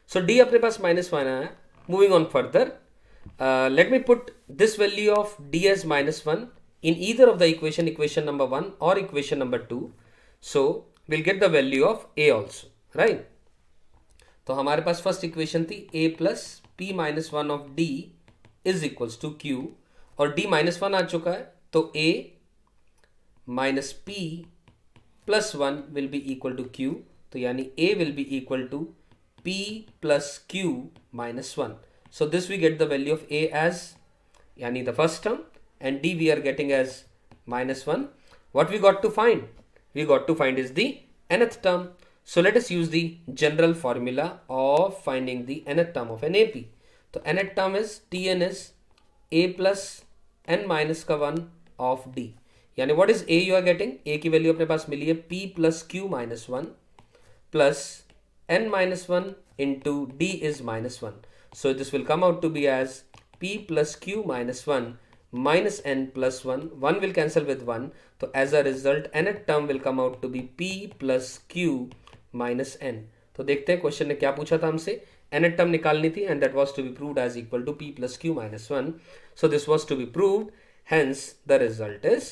So D अपने पास -1 आया. Moving on further, let me put this value of D as -1 in either of the equation number 1 or equation number 2. So we'll get the value of A also, right? तो हमारे पास first equation थी a plus P minus one of d is equals to q, और d -1 आ चुका है, तो a minus P plus one will be equal to q. तो यानी a will be equal to p plus q minus one. So this we get the value of a as, यानी the first term, and d we are getting as -1. What we got to find? We got to find is the nth term. So let us use the general formula of finding the nth term of an AP. So nth term is Tn is a plus n minus का 1 of d. यानी what is a you are getting? a की value अपने पास मिली है p plus q minus 1 plus n minus 1 into d is -1. So this will come out to be as p plus q minus 1 minus n plus 1. 1 will cancel with 1. So as a result nth term will come out to be p plus q minus n. तो देखते हैं question ने क्या पूछा था हमसे. nth term निकालनी थी and that was to be proved as equal to p plus q minus 1. So this was to be proved, hence the result is